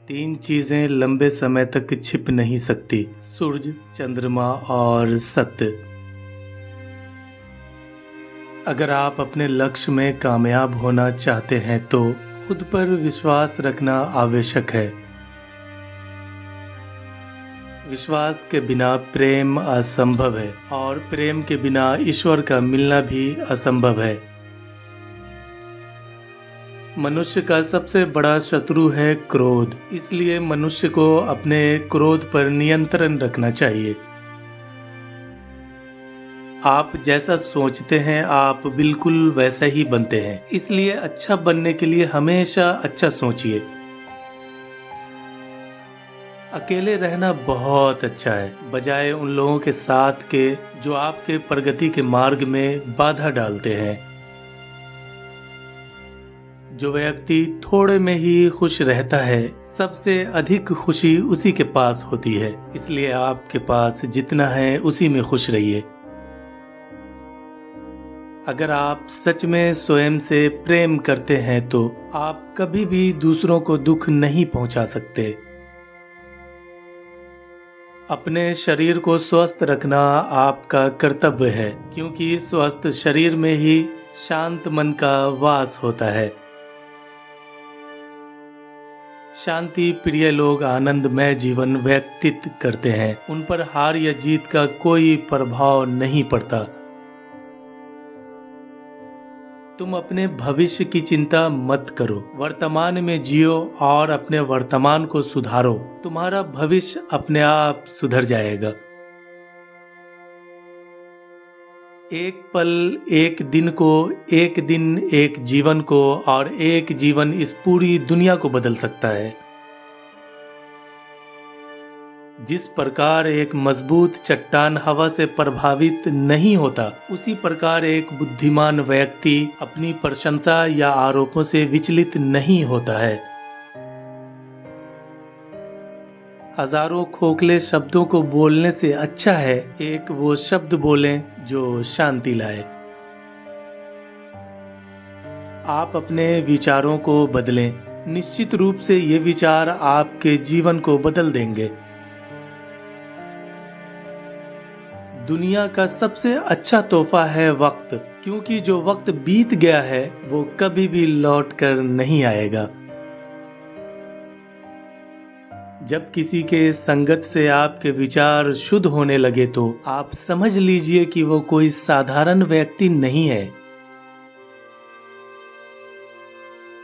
तीन चीजें लंबे समय तक छिप नहीं सकती: सूरज, चंद्रमा और सत्य। अगर आप अपने लक्ष्य में कामयाब होना चाहते हैं तो खुद पर विश्वास रखना आवश्यक है। विश्वास के बिना प्रेम असंभव है और प्रेम के बिना ईश्वर का मिलना भी असंभव है। मनुष्य का सबसे बड़ा शत्रु है क्रोध, इसलिए मनुष्य को अपने क्रोध पर नियंत्रण रखना चाहिए। आप जैसा सोचते हैं आप बिल्कुल वैसा ही बनते हैं, इसलिए अच्छा बनने के लिए हमेशा अच्छा सोचिए। अकेले रहना बहुत अच्छा है, बजाय उन लोगों के साथ के जो आपके प्रगति के मार्ग में बाधा डालते हैं। जो व्यक्ति थोड़े में ही खुश रहता है, सबसे अधिक खुशी उसी के पास होती है। इसलिए आपके पास जितना है उसी में खुश रहिए। अगर आप सच में स्वयं से प्रेम करते हैं तो आप कभी भी दूसरों को दुख नहीं पहुंचा सकते। अपने शरीर को स्वस्थ रखना आपका कर्तव्य है, क्योंकि स्वस्थ शरीर में ही शांत मन का वास होता है। शांति प्रिय लोग आनंदमय जीवन व्यतीत करते हैं। उन पर हार या जीत का कोई प्रभाव नहीं पड़ता। तुम अपने भविष्य की चिंता मत करो, वर्तमान में जियो और अपने वर्तमान को सुधारो। तुम्हारा भविष्य अपने आप सुधर जाएगा। एक पल, एक दिन को, एक दिन एक जीवन को और एक जीवन इस पूरी दुनिया को बदल सकता है। जिस प्रकार एक मजबूत चट्टान हवा से प्रभावित नहीं होता, उसी प्रकार एक बुद्धिमान व्यक्ति अपनी प्रशंसा या आरोपों से विचलित नहीं होता है। हजारों खोखले शब्दों को बोलने से अच्छा है एक वो शब्द बोलें जो शांति लाए। आप अपने विचारों को बदलें। निश्चित रूप से ये विचार आपके जीवन को बदल देंगे। दुनिया का सबसे अच्छा तोहफा है वक्त, क्योंकि जो वक्त बीत गया है वो कभी भी लौट कर नहीं आएगा। जब किसी के संगत से आपके विचार शुद्ध होने लगे तो आप समझ लीजिए कि वो कोई साधारण व्यक्ति नहीं है।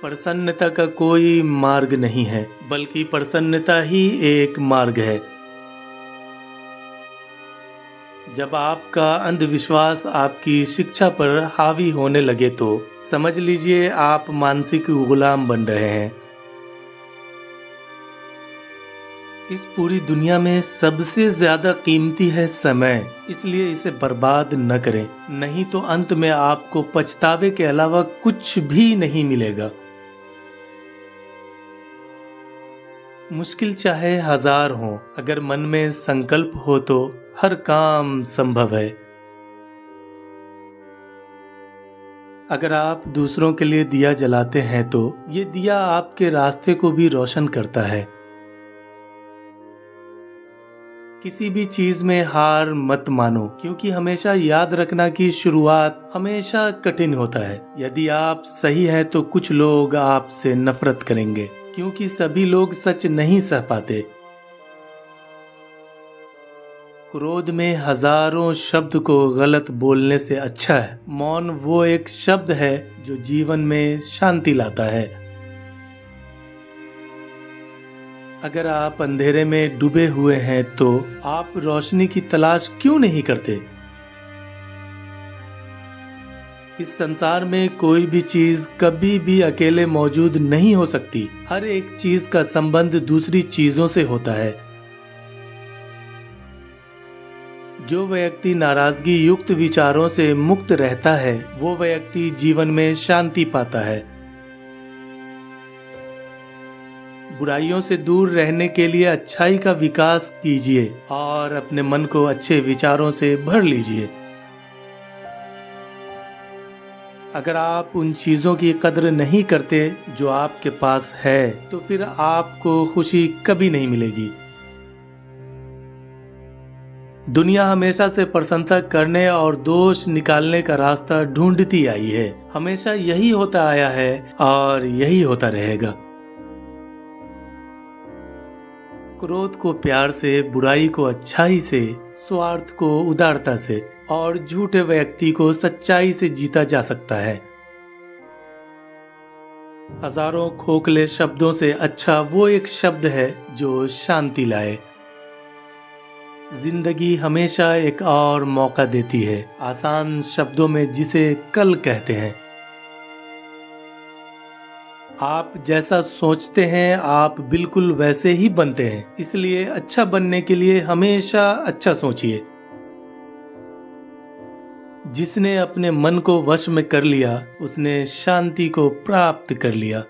प्रसन्नता का कोई मार्ग नहीं है, बल्कि प्रसन्नता ही एक मार्ग है। जब आपका अंधविश्वास आपकी शिक्षा पर हावी होने लगे तो समझ लीजिए आप मानसिक गुलाम बन रहे हैं। इस पूरी दुनिया में सबसे ज्यादा कीमती है समय, इसलिए इसे बर्बाद न करें, नहीं तो अंत में आपको पछतावे के अलावा कुछ भी नहीं मिलेगा। मुश्किल चाहे हजार हो, अगर मन में संकल्प हो तो हर काम संभव है। अगर आप दूसरों के लिए दिया जलाते हैं तो ये दिया आपके रास्ते को भी रोशन करता है। किसी भी चीज में हार मत मानो, क्योंकि हमेशा याद रखना कि शुरुआत हमेशा कठिन होता है। यदि आप सही हैं तो कुछ लोग आपसे नफरत करेंगे, क्योंकि सभी लोग सच नहीं सह पाते। क्रोध में हजारों शब्द को गलत बोलने से अच्छा है मौन वो एक शब्द है जो जीवन में शांति लाता है। अगर आप अंधेरे में डूबे हुए हैं तो आप रोशनी की तलाश क्यों नहीं करते? इस संसार में कोई भी चीज कभी भी अकेले मौजूद नहीं हो सकती। हर एक चीज का संबंध दूसरी चीजों से होता है। जो व्यक्ति नाराजगी युक्त विचारों से मुक्त रहता है वो व्यक्ति जीवन में शांति पाता है। बुराइयों से दूर रहने के लिए अच्छाई का विकास कीजिए और अपने मन को अच्छे विचारों से भर लीजिए। अगर आप उन चीजों की कदर नहीं करते जो आपके पास है, तो फिर आपको खुशी कभी नहीं मिलेगी। दुनिया हमेशा से प्रशंसा करने और दोष निकालने का रास्ता ढूंढती आई है। हमेशा यही होता आया है और यही होता रहेगा। क्रोध को प्यार से, बुराई को अच्छाई से, स्वार्थ को उदारता से और झूठे व्यक्ति को सच्चाई से जीता जा सकता है। हजारों खोखले शब्दों से अच्छा वो एक शब्द है जो शांति लाए। जिंदगी हमेशा एक और मौका देती है, आसान शब्दों में जिसे कल कहते हैं। आप जैसा सोचते हैं आप बिल्कुल वैसे ही बनते हैं, इसलिए अच्छा बनने के लिए हमेशा अच्छा सोचिए। जिसने अपने मन को वश में कर लिया उसने शांति को प्राप्त कर लिया।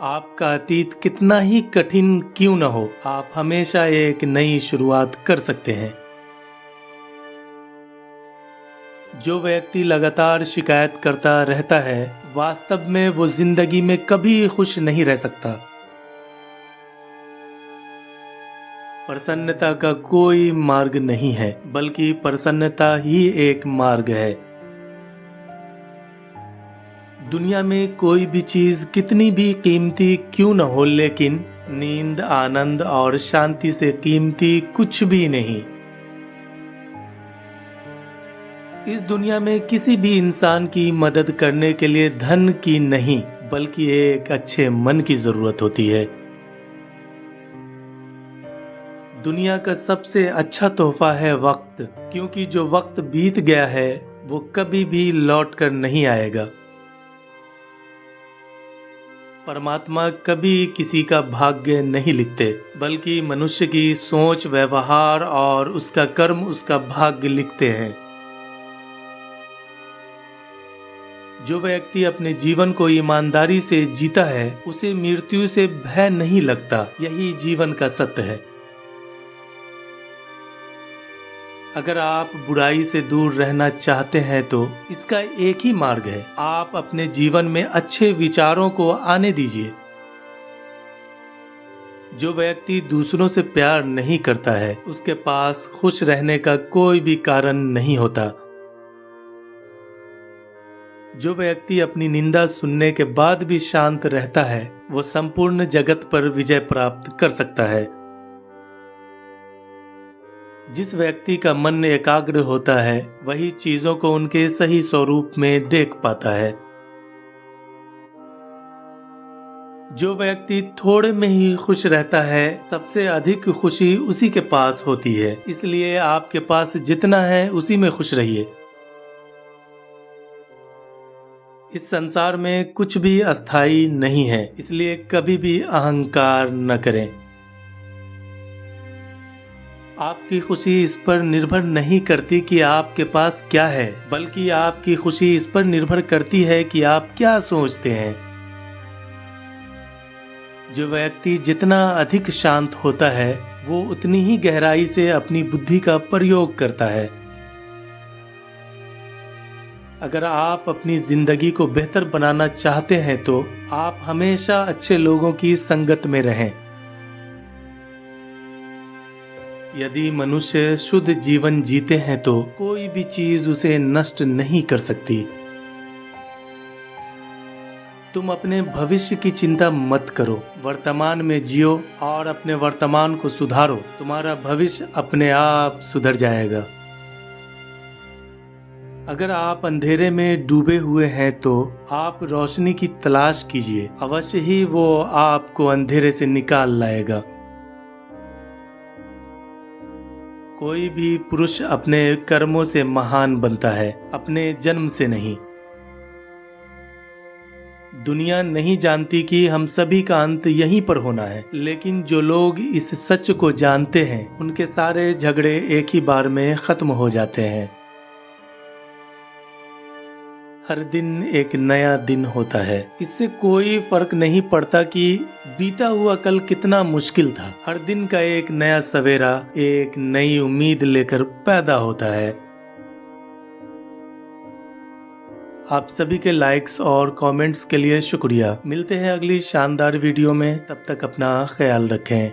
आपका अतीत कितना ही कठिन क्यों न हो, आप हमेशा एक नई शुरुआत कर सकते हैं। जो व्यक्ति लगातार शिकायत करता रहता है, वास्तव में वो जिंदगी में कभी खुश नहीं रह सकता। प्रसन्नता का कोई मार्ग नहीं है, बल्कि प्रसन्नता ही एक मार्ग है। दुनिया में कोई भी चीज कितनी भी कीमती क्यों न हो, लेकिन नींद, आनंद और शांति से कीमती कुछ भी नहीं। इस दुनिया में किसी भी इंसान की मदद करने के लिए धन की नहीं, बल्कि एक अच्छे मन की जरूरत होती है। दुनिया का सबसे अच्छा तोहफा है वक्त, क्योंकि जो वक्त बीत गया है वो कभी भी लौट कर नहीं आएगा। परमात्मा कभी किसी का भाग्य नहीं लिखते, बल्कि मनुष्य की सोच, व्यवहार और उसका कर्म उसका भाग्य लिखते हैं। जो व्यक्ति अपने जीवन को ईमानदारी से जीता है उसे मृत्यु से भय नहीं लगता, यही जीवन का सत्य है। अगर आप बुराई से दूर रहना चाहते हैं तो इसका एक ही मार्ग है, आप अपने जीवन में अच्छे विचारों को आने दीजिए। जो व्यक्ति दूसरों से प्यार नहीं करता है उसके पास खुश रहने का कोई भी कारण नहीं होता। जो व्यक्ति अपनी निंदा सुनने के बाद भी शांत रहता है वो संपूर्ण जगत पर विजय प्राप्त कर सकता है। जिस व्यक्ति का मन एकाग्र होता है वही चीजों को उनके सही स्वरूप में देख पाता है। जो व्यक्ति थोड़े में ही खुश रहता है सबसे अधिक खुशी उसी के पास होती है, इसलिए आपके पास जितना है उसी में खुश रहिए। इस संसार में कुछ भी अस्थायी नहीं है, इसलिए कभी भी अहंकार न करें। आपकी खुशी इस पर निर्भर नहीं करती कि आपके पास क्या है, बल्कि आपकी खुशी इस पर निर्भर करती है कि आप क्या सोचते हैं। जो व्यक्ति जितना अधिक शांत होता है वो उतनी ही गहराई से अपनी बुद्धि का प्रयोग करता है। अगर आप अपनी जिंदगी को बेहतर बनाना चाहते हैं तो आप हमेशा अच्छे लोगों की संगत में रहें। यदि मनुष्य शुद्ध जीवन जीते हैं तो कोई भी चीज उसे नष्ट नहीं कर सकती। तुम अपने भविष्य की चिंता मत करो, वर्तमान में जियो और अपने वर्तमान को सुधारो। तुम्हारा भविष्य अपने आप सुधर जाएगा। अगर आप अंधेरे में डूबे हुए हैं तो आप रोशनी की तलाश कीजिए, अवश्य ही वो आपको अंधेरे से निकाल लाएगा। कोई भी पुरुष अपने कर्मों से महान बनता है, अपने जन्म से नहीं। दुनिया नहीं जानती कि हम सभी का अंत यहीं पर होना है, लेकिन जो लोग इस सच को जानते हैं उनके सारे झगड़े एक ही बार में खत्म हो जाते हैं। हर दिन एक नया दिन होता है, इससे कोई फर्क नहीं पड़ता कि बीता हुआ कल कितना मुश्किल था। हर दिन का एक नया सवेरा एक नई उम्मीद लेकर पैदा होता है। आप सभी के लाइक्स और कमेंट्स के लिए शुक्रिया। मिलते हैं अगली शानदार वीडियो में, तब तक अपना ख्याल रखें।